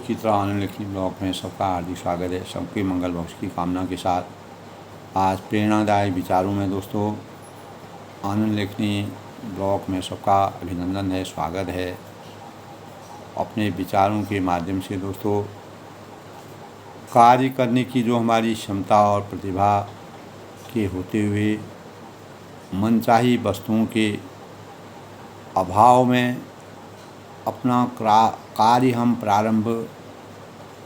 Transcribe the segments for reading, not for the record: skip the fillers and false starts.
की तरह आनंद लिखनी ब्लॉग में सबका हार्दिक स्वागत है। सबके मंगल भविष्य की कामना के साथ आज प्रेरणादायी विचारों में दोस्तों आनंद लिखनी ब्लॉग में सबका अभिनंदन है, स्वागत है। अपने विचारों के माध्यम से दोस्तों कार्य करने की जो हमारी क्षमता और प्रतिभा के होते हुए मनचाही वस्तुओं के अभाव में अपना कार्य हम प्रारंभ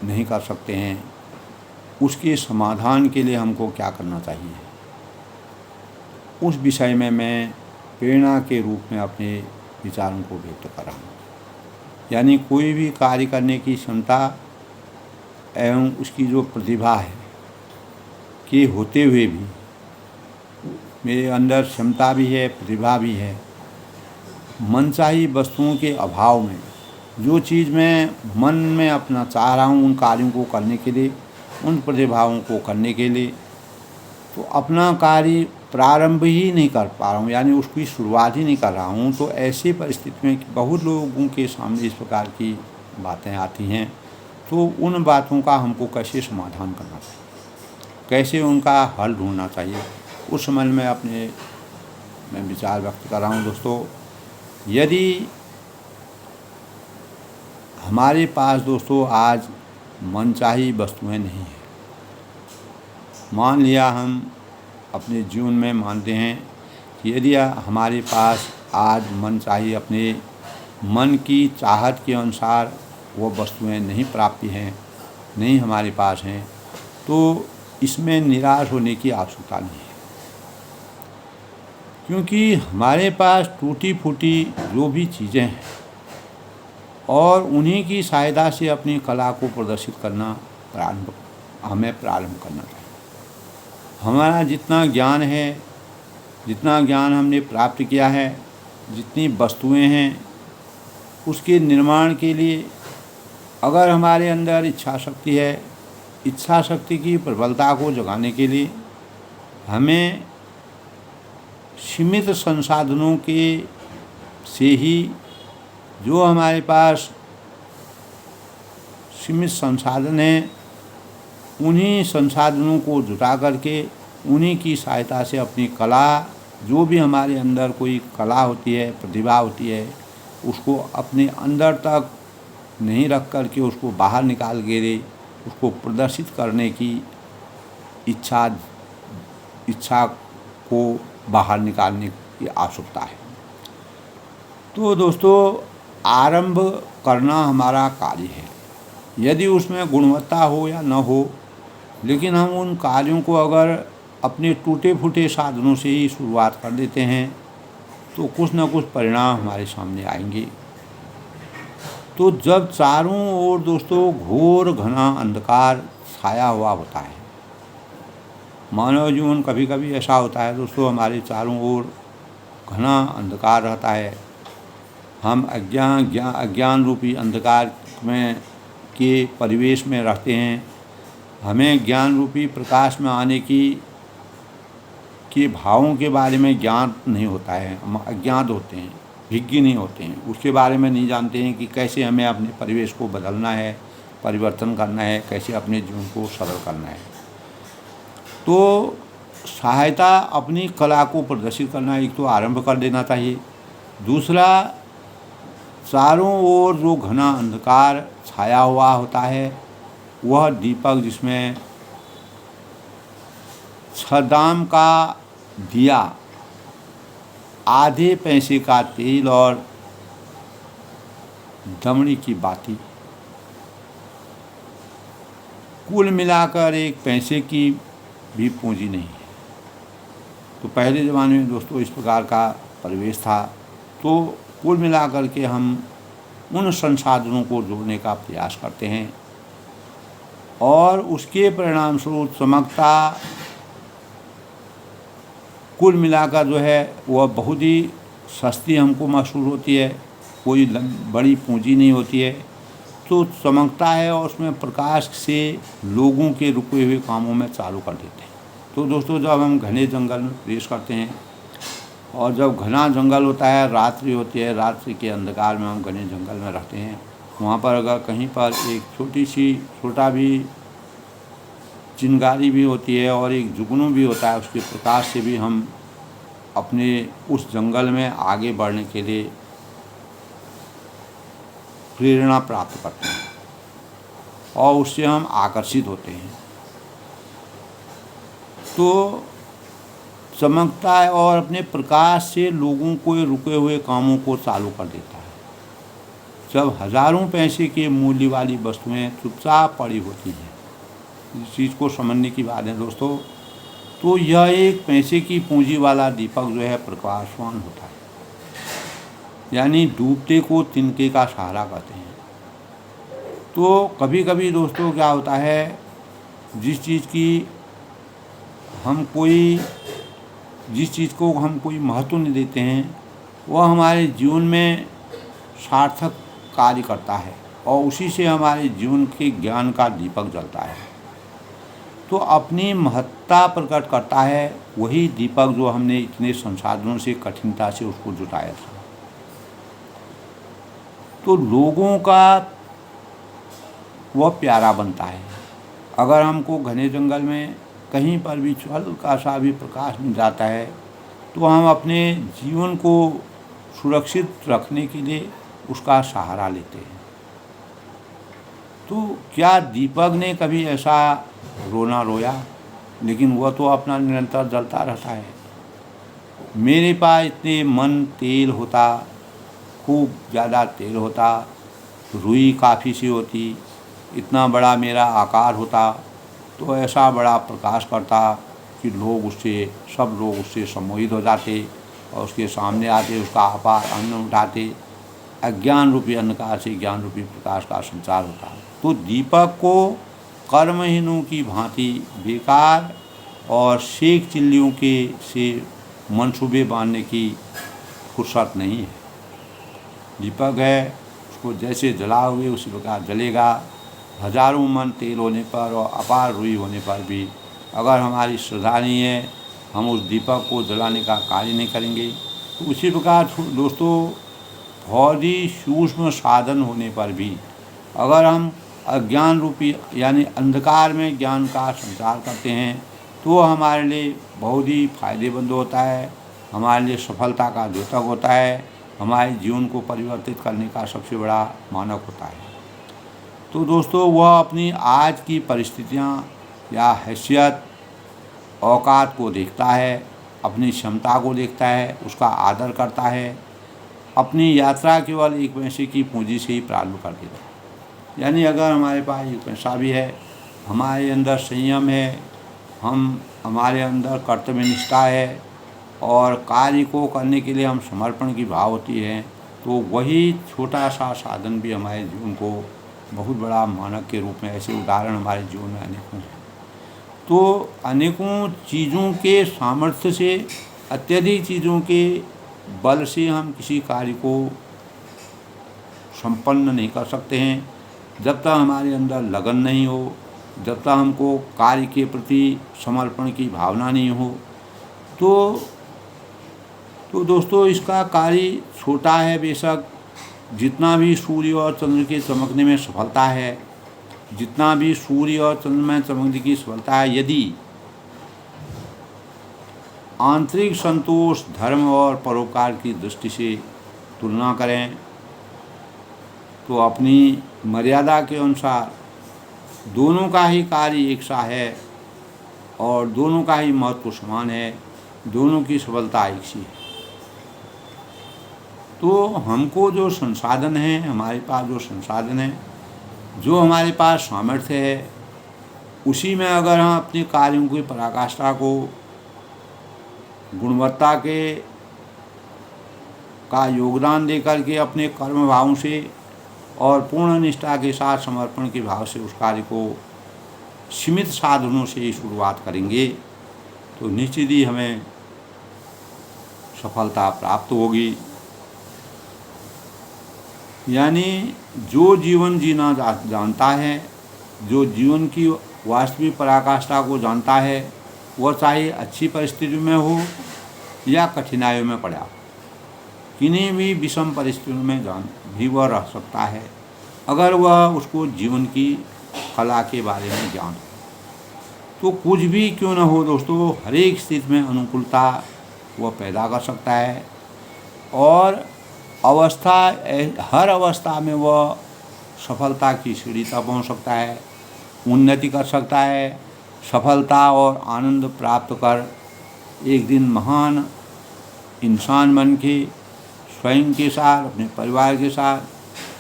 नहीं कर सकते हैं, उसके समाधान के लिए हमको क्या करना चाहिए, उस विषय में मैं प्रेरणा के रूप में अपने विचारों को व्यक्त कर रहा हूँ। यानी कोई भी कार्य करने की क्षमता एवं उसकी जो प्रतिभा है के होते हुए भी मेरे अंदर क्षमता भी है, प्रतिभा भी है, मनचाही वस्तुओं के अभाव में जो चीज़ मैं मन में अपना चाह रहा हूँ उन कार्यों को करने के लिए, उन प्रतिभाओं को करने के लिए, तो अपना कार्य प्रारंभ ही नहीं कर पा रहा हूँ, यानी उसकी शुरुआत ही नहीं कर रहा हूँ। तो ऐसी परिस्थिति में बहुत लोगों के सामने इस प्रकार की बातें आती हैं, तो उन बातों का हमको कैसे समाधान करना चाहिए, कैसे उनका हल ढूंढना चाहिए, उस समय मैं विचार व्यक्त कर रहा हूँ। दोस्तों, यदि हमारे पास दोस्तों आज मनचाही वस्तुएं नहीं हैं, मान लिया हम अपने जीवन में मानते हैं कि यदि हमारे पास आज मनचाही अपने मन की चाहत के अनुसार वो वस्तुएं नहीं प्राप्ति हैं, नहीं हमारे पास हैं, तो इसमें निराश होने की आवश्यकता नहीं है, क्योंकि हमारे पास टूटी फूटी जो भी चीज़ें हैं और उन्हीं की सहायता से अपनी कला को प्रदर्शित करना हमें प्रारंभ करना चाहिए। हमारा जितना ज्ञान है, जितना ज्ञान हमने प्राप्त किया है, जितनी वस्तुएं हैं, उसके निर्माण के लिए अगर हमारे अंदर इच्छा शक्ति है, इच्छा शक्ति की प्रबलता को जगाने के लिए हमें सीमित संसाधनों के से ही जो हमारे पास सीमित संसाधन हैं उन्हीं संसाधनों को जुटा करके उन्हीं की सहायता से अपनी कला, जो भी हमारे अंदर कोई कला होती है, प्रतिभा होती है, उसको अपने अंदर तक नहीं रख करके उसको बाहर निकाल के उसको प्रदर्शित करने की इच्छा को बाहर निकालने की आवश्यकता है। तो दोस्तों, आरंभ करना हमारा कार्य है। यदि उसमें गुणवत्ता हो या न हो, लेकिन हम उन कार्यों को अगर अपने टूटे फूटे साधनों से ही शुरुआत कर देते हैं तो कुछ न कुछ परिणाम हमारे सामने आएंगे। तो जब चारों ओर दोस्तों घोर घना अंधकार छाया हुआ होता है, मानव जीवन कभी कभी ऐसा होता है दोस्तों, हमारे चारों ओर घना अंधकार रहता है, हम अज्ञान रूपी अंधकार में के परिवेश में रहते हैं, हमें ज्ञान रूपी प्रकाश में आने के भावों के बारे में ज्ञान नहीं होता है, हम अज्ञात होते हैं, विज्ञ नहीं होते हैं, उसके बारे में नहीं जानते हैं कि कैसे हमें अपने परिवेश को बदलना है, परिवर्तन करना है, कैसे अपने जीवन को सरल करना है। तो सहायता अपनी कला को प्रदर्शित करना, एक तो आरंभ कर देना चाहिए। दूसरा, चारों ओर जो घना अंधकार छाया हुआ होता है, वह दीपक जिसमें छदाम का दिया, आधे पैसे का तेल और दमड़ी की बाती, कुल मिलाकर एक पैसे की भी पूंजी नहीं है। तो पहले ज़माने में दोस्तों इस प्रकार का परिवेश था। तो कुल मिलाकर के हम उन संसाधनों को जोड़ने का प्रयास करते हैं और उसके परिणाम स्वरूप चमकता कुल मिलाकर जो है वह बहुत ही सस्ती हमको महसूस होती है, कोई बड़ी पूंजी नहीं होती है। तो चमकता है और उसमें प्रकाश से लोगों के रुके हुए कामों में चालू कर देते हैं। तो दोस्तों, जब हम घने जंगल में प्रवेश करते हैं और जब घना जंगल होता है, रात्रि होती है, रात्रि के अंधकार में हम घने जंगल में रहते हैं, वहाँ पर अगर कहीं पर एक छोटा भी चिंगारी भी होती है और एक जुगनू भी होता है, उसके प्रकाश से भी हम अपने उस जंगल में आगे बढ़ने के लिए प्रेरणा प्राप्त करते हैं और उससे हम आकर्षित होते हैं। तो चमकता है और अपने प्रकाश से लोगों को रुके हुए कामों को चालू कर देता है। जब हजारों पैसे के मूल्य वाली वस्तुएं चुपचाप पड़ी होती हैं, इस चीज़ को समझने की बात है दोस्तों। तो यह एक पैसे की पूंजी वाला दीपक जो है प्रकाशवान होता है, यानी डूबते को तिनके का सहारा कहते हैं। तो कभी कभी दोस्तों क्या होता है, जिस चीज़ को हम कोई महत्व नहीं देते हैं, वह हमारे जीवन में सार्थक कार्य करता है और उसी से हमारे जीवन के ज्ञान का दीपक जलता है। तो अपनी महत्ता प्रकट करता है वही दीपक जो हमने इतने संसाधनों से कठिनता से उसको जुटाया था। तो लोगों का वह प्यारा बनता है। अगर हमको घने जंगल में कहीं पर भी हल्का सा भी प्रकाश मिल जाता है तो हम अपने जीवन को सुरक्षित रखने के लिए उसका सहारा लेते हैं। तो क्या दीपक ने कभी ऐसा रोना रोया? लेकिन वह तो अपना निरंतर जलता रहता है। मेरे पास इतने मन तेल होता, खूब ज़्यादा तेल होता, रुई काफ़ी सी होती, इतना बड़ा मेरा आकार होता, तो ऐसा बड़ा प्रकाश करता कि सब लोग उससे सम्मोहित हो जाते और उसके सामने आते, उसका अपार अन्न उठाते। अज्ञान रूपी अंधकार से ज्ञान रूपी प्रकाश का संचार होता। तो दीपक को कर्महीनों की भांति बेकार और शेख चिल्लियों के से मंसूबे बांधने की फुर्सत नहीं है। दीपक है, उसको जैसे जला हुए उसी प्रकार जलेगा। हजारों मन तेल होने पर और अपार रुई होने पर भी अगर हमारी श्रद्धा नहीं है, हम उस दीपक को जलाने का कार्य नहीं करेंगे। तो उसी प्रकार दोस्तों, बहुत ही सूक्ष्म साधन होने पर भी अगर हम अज्ञान रूपी यानी अंधकार में ज्ञान का संचार करते हैं तो हमारे लिए बहुत ही फायदेमंद होता है, हमारे लिए सफलता का द्योतक होता है, हमारे जीवन को परिवर्तित करने का सबसे बड़ा मानक होता है। तो दोस्तों, वह अपनी आज की परिस्थितियाँ या हैसियत औकात को देखता है, अपनी क्षमता को देखता है, उसका आदर करता है, अपनी यात्रा केवल एक पैसे की पूंजी से ही प्रारंभ कर देता है। यानी अगर हमारे पास एक पैसा भी है, हमारे अंदर संयम है, हमारे अंदर कर्तव्य निष्ठा है और कार्य को करने के लिए हम समर्पण की भाव होती है, तो वही छोटा सा साधन भी हमारे जीवन को बहुत बड़ा मानक के रूप में, ऐसे उदाहरण हमारे जीवन में अनेकों हैं। तो अनेकों चीज़ों के सामर्थ्य से, अत्यधिक चीज़ों के बल से हम किसी कार्य को संपन्न नहीं कर सकते हैं। जब तक हमारे अंदर लगन नहीं हो, जब तक हमको कार्य के प्रति समर्पण की भावना नहीं हो, तो दोस्तों, इसका कार्य छोटा है बेशक, जितना भी सूर्य और चंद्र के चमकने में सफलता है, जितना भी सूर्य और चंद्र में चमकने की सफलता है, यदि आंतरिक संतोष, धर्म और परोपकार की दृष्टि से तुलना करें तो अपनी मर्यादा के अनुसार दोनों का ही कार्य एक सा है और दोनों का ही महत्व समान है, दोनों की सफलता एक सी है। तो हमको जो संसाधन है, हमारे पास जो संसाधन है, जो हमारे पास सामर्थ्य है, उसी में अगर हम अपने कार्यों की पराकाष्ठा को गुणवत्ता का योगदान देकर के अपने कर्म भावों से और पूर्ण निष्ठा के साथ समर्पण के भाव से उस कार्य को सीमित साधनों से ही शुरुआत करेंगे तो निश्चित ही हमें सफलता प्राप्त होगी। यानी जो जीवन जीना जानता है, जो जीवन की वास्तविक पराकाष्ठा को जानता है, वह चाहे अच्छी परिस्थिति में हो या कठिनाइयों में पड़ा, किन्हीं भी विषम परिस्थितियों में भी वह रह सकता है अगर वह उसको जीवन की कला के बारे में ज्ञान हो। तो कुछ भी क्यों न हो दोस्तों, हर एक स्थिति में अनुकूलता वह पैदा कर सकता है और हर अवस्था में वह सफलता की सीढ़ी तक पहुँच सकता है, उन्नति कर सकता है, सफलता और आनंद प्राप्त कर एक दिन महान इंसान बन के स्वयं के साथ, अपने परिवार के साथ,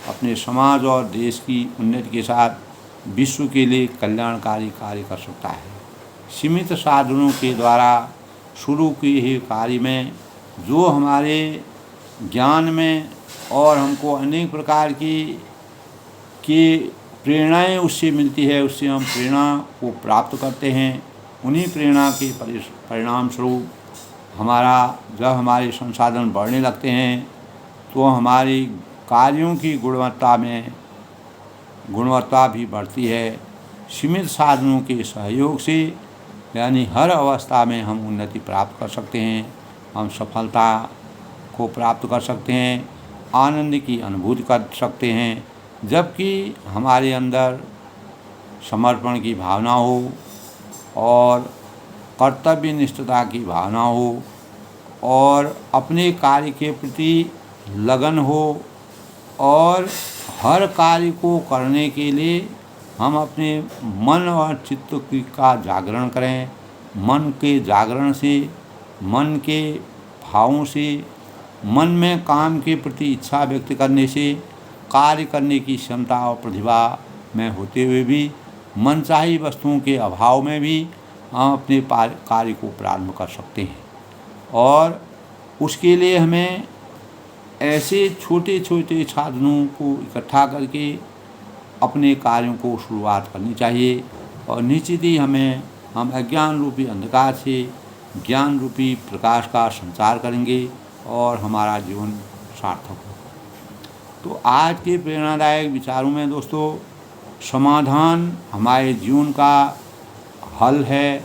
अपने समाज और देश की उन्नति के साथ विश्व के लिए कल्याणकारी कार्य कर सकता है। सीमित साधनों के द्वारा शुरू किए हुए कार्य में जो हमारे ज्ञान में और हमको अनेक प्रकार की प्रेरणाएं उससे मिलती है, उससे हम प्रेरणा को प्राप्त करते हैं। उन्हीं प्रेरणा के परिणाम स्वरूप जब हमारे संसाधन बढ़ने लगते हैं तो हमारी कार्यों की गुणवत्ता भी बढ़ती है। सीमित साधनों के सहयोग से यानी हर अवस्था में हम उन्नति प्राप्त कर सकते हैं, हम सफलता को प्राप्त कर सकते हैं, आनंद की अनुभूति कर सकते हैं, जबकि हमारे अंदर समर्पण की भावना हो और कर्तव्य निष्ठता की भावना हो और अपने कार्य के प्रति लगन हो और हर कार्य को करने के लिए हम अपने मन और चित्त का जागरण करें। मन के जागरण से, मन के भावों से, मन में काम के प्रति इच्छा व्यक्त करने से, कार्य करने की क्षमता और प्रतिभा में होते हुए भी मनचाही वस्तुओं के अभाव में भी हम अपने कार्य को प्रारंभ कर सकते हैं। और उसके लिए हमें ऐसे छोटे छोटे साधनों को इकट्ठा करके अपने कार्यों को शुरुआत करनी चाहिए और निश्चित ही हम अज्ञान रूपी अंधकार से ज्ञान रूपी प्रकाश का संचार करेंगे और हमारा जीवन सार्थक होगा। तो आज के प्रेरणादायक विचारों में दोस्तों, समाधान हमारे जीवन का हल है।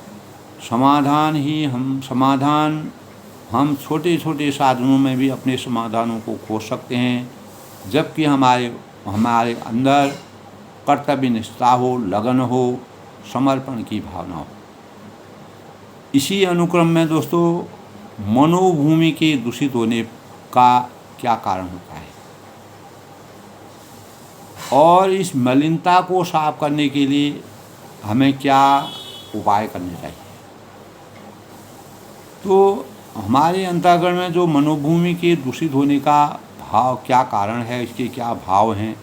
हम छोटे छोटे साधनों में भी अपने समाधानों को खोज सकते हैं, जबकि हमारे अंदर कर्तव्य निष्ठा हो, लगन हो, समर्पण की भावना हो। इसी अनुक्रम में दोस्तों, मनोभूमि के दूषित होने का क्या कारण होता है और इस मलिनता को साफ करने के लिए हमें क्या उपाय करने चाहिए। तो हमारे अंतःकरण में जो मनोभूमि के दूषित होने का भाव क्या कारण है, इसके क्या भाव हैं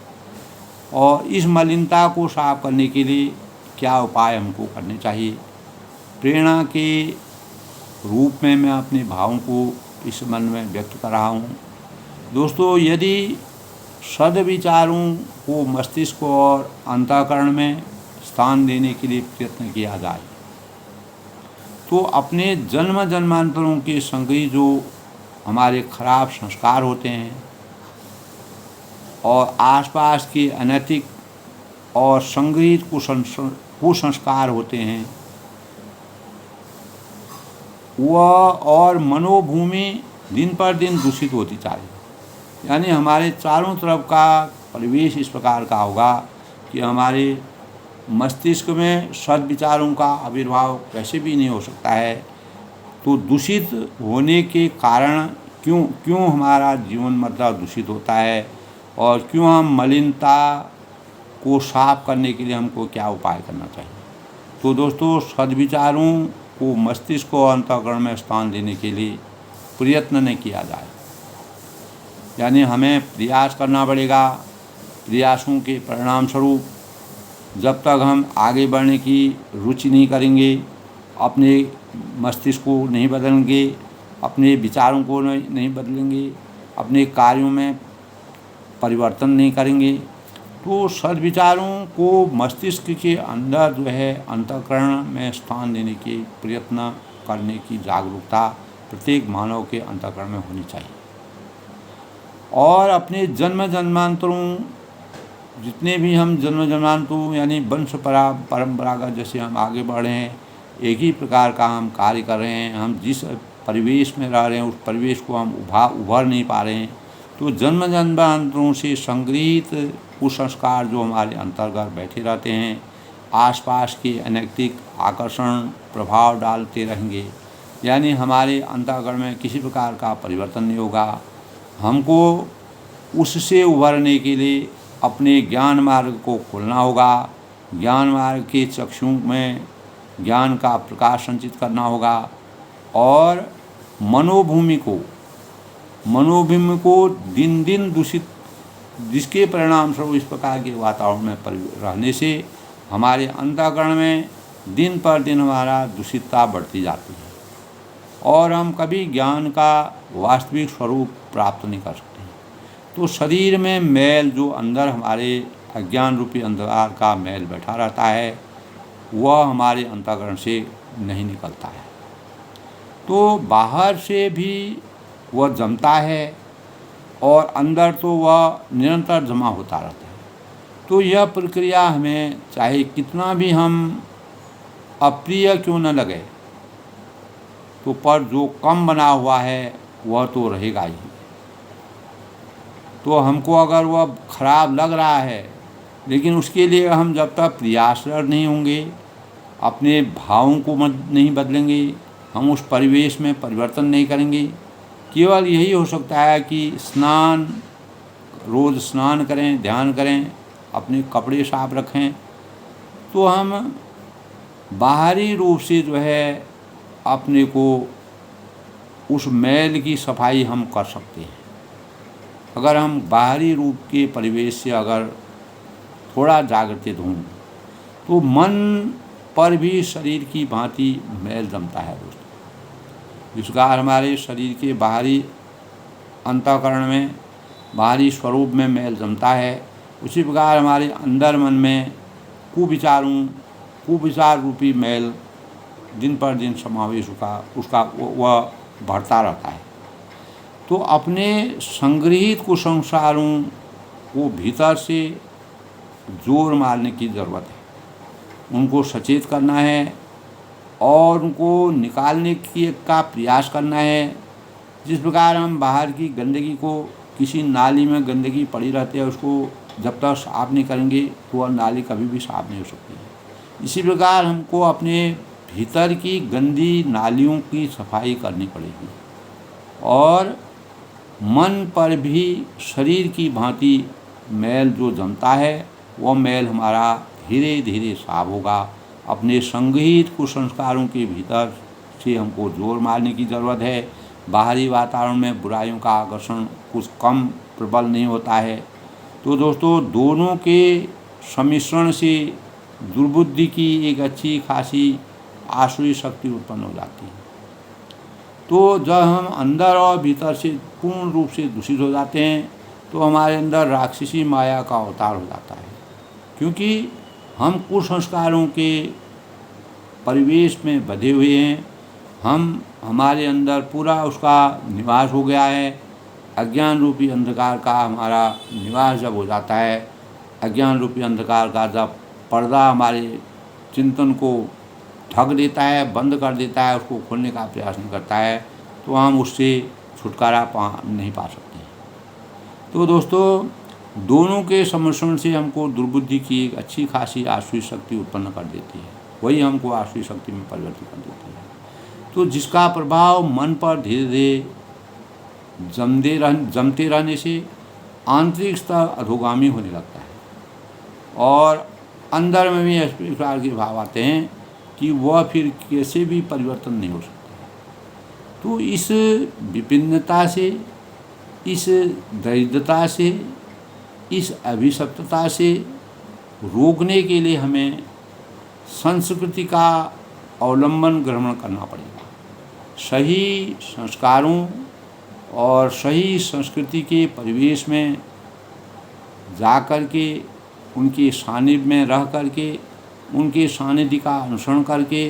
और इस मलिनता को साफ करने के लिए क्या उपाय हमको करने चाहिए। प्रेरणा के रूप में मैं अपने भावों को इस मन में व्यक्त कर रहा हूँ। दोस्तों, यदि सद्विचारों को मस्तिष्क और अंतःकरण में स्थान देने के लिए प्रयत्न किया जाए तो अपने जन्म जन्मांतरों के संगही जो हमारे खराब संस्कार होते हैं और आसपास के अनैतिक और संग्रहित कुसंस्कार होते हैं, वह और मनोभूमि दिन पर दिन दूषित होती जा रही है। यानी हमारे चारों तरफ का परिवेश इस प्रकार का होगा कि हमारे मस्तिष्क में सद्विचारों का आविर्भाव कैसे भी नहीं हो सकता है। तो दूषित होने के कारण क्यों हमारा जीवन मतलब दूषित होता है और क्यों हम मलिनता को साफ करने के लिए हमको क्या उपाय करना चाहिए। तो दोस्तों, सद्विचारों को मस्तिष्क और अंतःकरण में स्थान देने के लिए प्रयत्न नहीं किया जाए, यानी हमें प्रयास करना पड़ेगा। प्रयासों के परिणाम स्वरूप जब तक हम आगे बढ़ने की रुचि नहीं करेंगे, अपने मस्तिष्क को नहीं बदलेंगे, अपने विचारों को नहीं बदलेंगे, अपने कार्यों में परिवर्तन नहीं करेंगे, तो सद्विचारों को मस्तिष्क के अंदर जो है अंतःकरण में स्थान देने के प्रयत्न करने की जागरूकता प्रत्येक मानव के अंतःकरण में होनी चाहिए। और अपने जन्म जन्मांतरों जितने भी हम जन्म जन्मांतरों यानी वंश परंपरागत जैसे हम आगे बढ़ रहे हैं, एक ही प्रकार का हम कार्य कर रहे हैं, हम जिस परिवेश में रह रहे हैं उस परिवेश को हम उभर नहीं पा रहे हैं, तो जन्म जन्मांतरों से संग्रहित कुसंस्कार जो हमारे अंतर्गत बैठे रहते हैं, आसपास के अनैतिक आकर्षण प्रभाव डालते रहेंगे, यानी हमारे अंतःकरण में किसी प्रकार का परिवर्तन नहीं होगा। हमको उससे उभरने के लिए अपने ज्ञान मार्ग को खोलना होगा। ज्ञान मार्ग के चक्षु में ज्ञान का प्रकाश संचित करना होगा और मनोभूमि को दिन दिन दूषित, जिसके परिणाम स्वरूप इस प्रकार के वातावरण में रहने से हमारे अंतःकरण में दिन पर दिन हमारा दूषितता बढ़ती जाती है और हम कभी ज्ञान का वास्तविक स्वरूप प्राप्त नहीं कर सकते। तो शरीर में मैल जो अंदर हमारे अज्ञान रूपी अंधकार का मैल बैठा रहता है, वह हमारे अंतःकरण से नहीं निकलता है। तो बाहर से भी वह जमता है और अंदर तो वह निरंतर जमा होता रहता है। तो यह प्रक्रिया हमें चाहे कितना भी हम अप्रिय क्यों न लगे, तो पर जो कम बना हुआ है वह तो रहेगा ही। तो हमको अगर वह खराब लग रहा है, लेकिन उसके लिए हम जब तक प्रयासरत नहीं होंगे, अपने भावों को नहीं बदलेंगे, हम उस परिवेश में परिवर्तन नहीं करेंगे। केवल यही हो सकता है कि रोज़ स्नान करें, ध्यान करें, अपने कपड़े साफ रखें, तो हम बाहरी रूप से जो है अपने को उस मैल की सफाई हम कर सकते हैं। अगर हम बाहरी रूप के परिवेश से अगर थोड़ा जागृत हों, तो मन पर भी शरीर की भांति मैल जमता है दोस्तों। जिस प्रकार हमारे शरीर के बाहरी अंतःकरण में, बाहरी स्वरूप में मैल जमता है, उसी प्रकार हमारे अंदर मन में कुविचार रूपी मैल दिन पर दिन समावेश उसका वह बढ़ता रहता है। तो अपने संग्रहित कुसंस्कारों को भीतर से जोर मारने की ज़रूरत है, उनको सचेत करना है और उनको निकालने का प्रयास करना है। जिस प्रकार हम बाहर की गंदगी को, किसी नाली में गंदगी पड़ी रहती है, उसको जब तक साफ नहीं करेंगे तो वह नाली कभी भी साफ नहीं हो सकती है। इसी प्रकार हमको अपने भीतर की गंदी नालियों की सफाई करनी पड़ेगी और मन पर भी शरीर की भांति मैल जो जमता है, वह मैल हमारा धीरे धीरे साफ होगा। अपने संग्रहित कुसंस्कारों के भीतर से हमको जोर मारने की ज़रूरत है। बाहरी वातावरण में बुराइयों का आकर्षण कुछ कम प्रबल नहीं होता है। तो दोस्तों, दोनों के सम्मिश्रण से दुर्बुद्धि की एक अच्छी खासी आसुरी शक्ति उत्पन्न हो जाती है। तो जब हम अंदर और भीतर से पूर्ण रूप से दूषित हो जाते हैं, तो हमारे अंदर राक्षसी माया का अवतार हो जाता है, क्योंकि हम कुसंस्कारों के परिवेश में बंधे हुए हैं। हमारे अंदर पूरा उसका निवास हो गया है। अज्ञान रूपी अंधकार का हमारा निवास जब हो जाता है, अज्ञान रूपी अंधकार का जब पर्दा हमारे चिंतन को ढक देता है, बंद कर देता है, उसको खोलने का प्रयास नहीं करता है, तो हम उससे छुटकारा नहीं पा सकते। तो दोस्तों, दोनों के सम्मिश्रण से हमको दुर्बुद्धि की एक अच्छी खासी आसुरी शक्ति उत्पन्न कर देती है, वही हमको आसुरी शक्ति में परिवर्तित कर देती है। तो जिसका प्रभाव मन पर धीरे धीरे जमते रहने से आंतरिक स्तर अधोगामी होने लगता है और अंदर में भी इस प्रकार के भाव आते हैं कि वह फिर कैसे भी परिवर्तन नहीं हो सकता। तो इस विभिन्नता से, इस दरिद्रता से, इस अभिशप्तता से रोकने के लिए हमें संस्कृति का अवलंबन ग्रहण करना पड़ेगा। सही संस्कारों और सही संस्कृति के परिवेश में जा कर के, उनके सानिध्य में रह कर के, उनके सानिध्य का अनुसरण करके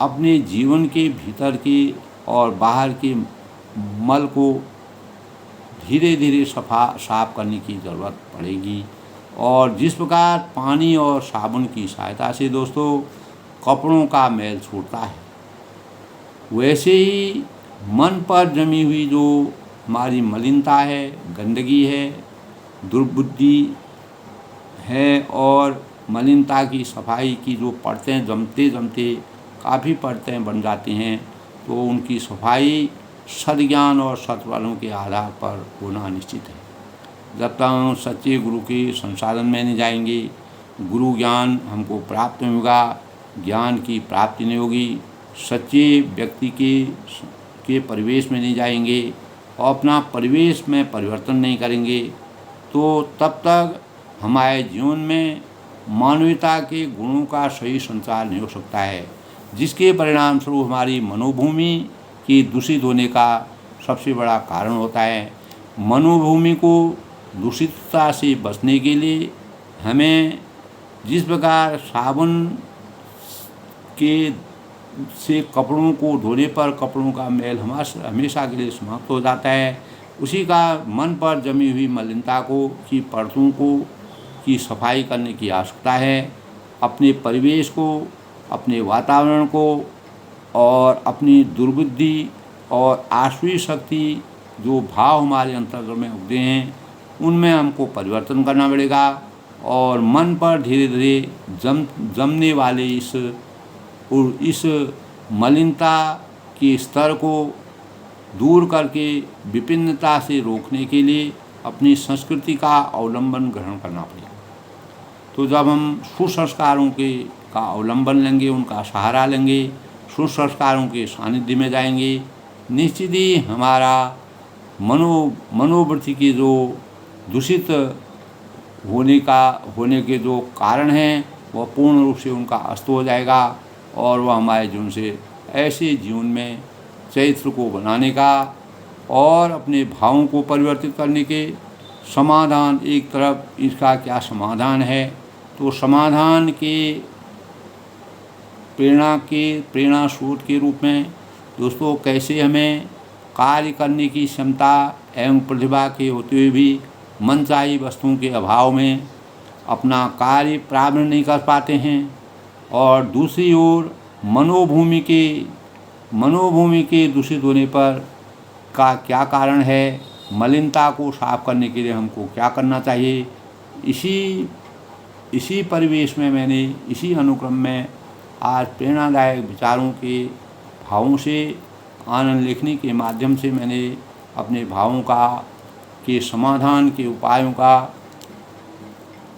अपने जीवन के भीतर के और बाहर के मल को धीरे धीरे साफ करने की ज़रूरत पड़ेगी। और जिस प्रकार पानी और साबुन की सहायता से दोस्तों कपड़ों का मैल छूटता है, वैसे ही मन पर जमी हुई जो हमारी मलिनता है, गंदगी है, दुर्बुद्धि है और मलिनता की सफाई की जो परतें जमते जमते काफ़ी परतें बन जाती हैं, तो उनकी सफाई सद्ज्ञान और सत्फलों के आधार पर होना निश्चित है। जब तक हम सच्चे गुरु के संसाधन में नहीं जाएंगे, गुरु ज्ञान हमको प्राप्त नहीं होगा, ज्ञान की प्राप्ति नहीं होगी, सच्चे व्यक्ति के परिवेश में नहीं जाएंगे और अपना परिवेश में परिवर्तन नहीं करेंगे, तो तब तक हमारे जीवन में मानवता के गुणों का सही संचार नहीं हो सकता है, जिसके परिणाम स्वरूप हमारी मनोभूमि की दूषित होने का सबसे बड़ा कारण होता है। मनोभूमि को दूषितता से बचने के लिए हमें जिस प्रकार साबुन के से कपड़ों को धोने पर कपड़ों का मैल हमेशा के लिए समाप्त हो जाता है, उसी का मन पर जमी हुई मलिनता को की परतों को की सफाई करने की आवश्यकता है। अपने परिवेश को, अपने वातावरण को और अपनी दुर्बुद्धि और आसुरी शक्ति जो भाव हमारे अंतर्गत में उगते हैं, उनमें हमको परिवर्तन करना पड़ेगा और मन पर धीरे धीरे जमने वाले इस मलिनता के स्तर को दूर करके विभिन्नता से रोकने के लिए अपनी संस्कृति का अवलंबन ग्रहण करना पड़ेगा। तो जब हम सुसंस्कारों का अवलंबन लेंगे, उनका सहारा लेंगे, सुसंस्कारों के सानिध्य में जाएंगे, निश्चित ही हमारा मनोवृत्ति की जो दूषित होने के जो कारण हैं वह पूर्ण रूप से उनका अस्त हो जाएगा और वह हमारे जीवन से ऐसे जीवन में चरित्र को बनाने का और अपने भावों को परिवर्तित करने के समाधान, एक तरफ इसका क्या समाधान है, तो समाधान के प्रेरणा स्रोत के रूप में दोस्तों कैसे हमें कार्य करने की क्षमता एवं प्रतिभा के होते हुए भी मनचाही वस्तुओं के अभाव में अपना कार्य प्रारंभ नहीं कर पाते हैं, और दूसरी ओर मनोभूमि के दूषित होने पर का क्या कारण है, मलिनता को साफ करने के लिए हमको क्या करना चाहिए, इसी परिवेश में मैंने इसी अनुक्रम में आज प्रेरणादायक विचारों के भावों से आनंद लेखनी के माध्यम से मैंने अपने भावों के समाधान के उपायों का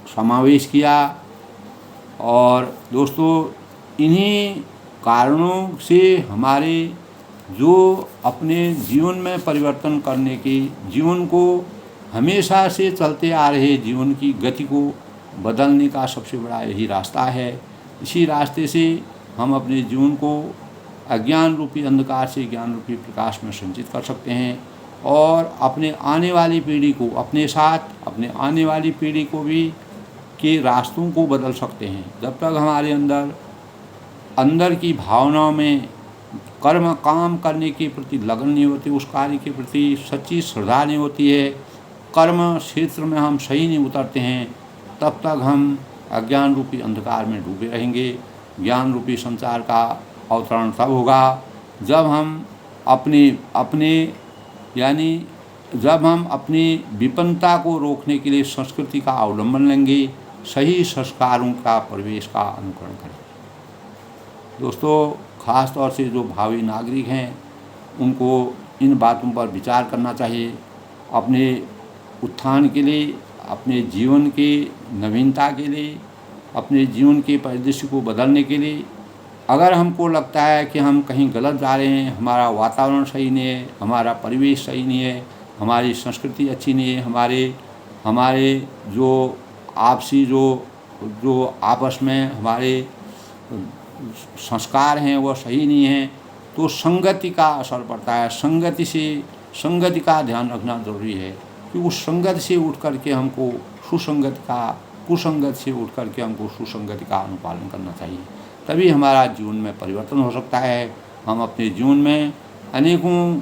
समावेश किया। और दोस्तों इन्हीं कारणों से हमारे जो अपने जीवन में परिवर्तन करने के, जीवन को हमेशा से चलते आ रहे जीवन की गति को बदलने का सबसे बड़ा यही रास्ता है। इसी रास्ते से हम अपने जीवन को अज्ञान रूपी अंधकार से ज्ञान रूपी प्रकाश में संचित कर सकते हैं और अपने आने वाली पीढ़ी को, अपने साथ अपने आने वाली पीढ़ी को भी के रास्तों को बदल सकते हैं। जब तक हमारे अंदर की भावनाओं में काम करने के प्रति लगन नहीं होती, उस कार्य के प्रति सच्ची श्रद्धा नहीं होती है, कर्म क्षेत्र में हम सही नहीं उतरते हैं, तब तक हम अज्ञान रूपी अंधकार में डूबे रहेंगे। ज्ञान रूपी संचार का अवतरण तब होगा जब हम अपनी विपन्नता को रोकने के लिए संस्कृति का अवलंबन लेंगे, सही संस्कारों का परिवेश का अनुकरण करें। दोस्तों ख़ास तौर से जो भावी नागरिक हैं उनको इन बातों पर विचार करना चाहिए। अपने उत्थान के लिए, अपने जीवन के नवीनता के लिए, अपने जीवन के परिदृश्य को बदलने के लिए अगर हमको लगता है कि हम कहीं गलत जा रहे हैं, हमारा वातावरण सही नहीं है, हमारा परिवेश सही नहीं है, हमारी संस्कृति अच्छी नहीं है, हमारे जो आपसी जो आपस में हमारे संस्कार हैं वह सही नहीं हैं, तो संगति का असर पड़ता है। संगति का ध्यान रखना जरूरी है कि उस संगत से उठ करके हमको कुसंगत से उठ करके हमको सुसंगति का अनुपालन करना चाहिए, तभी हमारा जीवन में परिवर्तन हो सकता है। हम अपने जीवन में अनेकों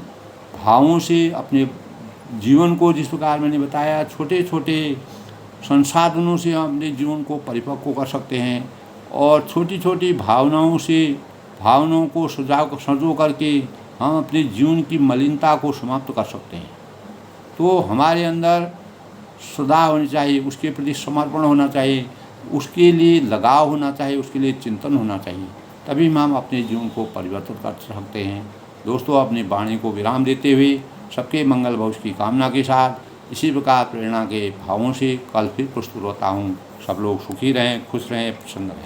भावों से अपने जीवन को, जिस प्रकार मैंने बताया, छोटे छोटे संसाधनों से हम अपने जीवन को परिपक्व कर सकते हैं और छोटी छोटी भावनाओं को संजो करके हम अपने जीवन की मलिनता को समाप्त कर सकते हैं। तो हमारे अंदर श्रद्धा होनी चाहिए, उसके प्रति समर्पण होना चाहिए, उसके लिए लगाव होना चाहिए, उसके लिए चिंतन होना चाहिए, तभी हम अपने जीवन को परिवर्तित कर सकते हैं। दोस्तों, अपनी वाणी को विराम देते हुए सबके मंगल भविष्य की कामना के साथ इसी प्रकार प्रेरणा के भावों से कल फिर प्रस्तुत होता हूँ। सब लोग सुखी रहें, खुश रहें, प्रसन्न रहें।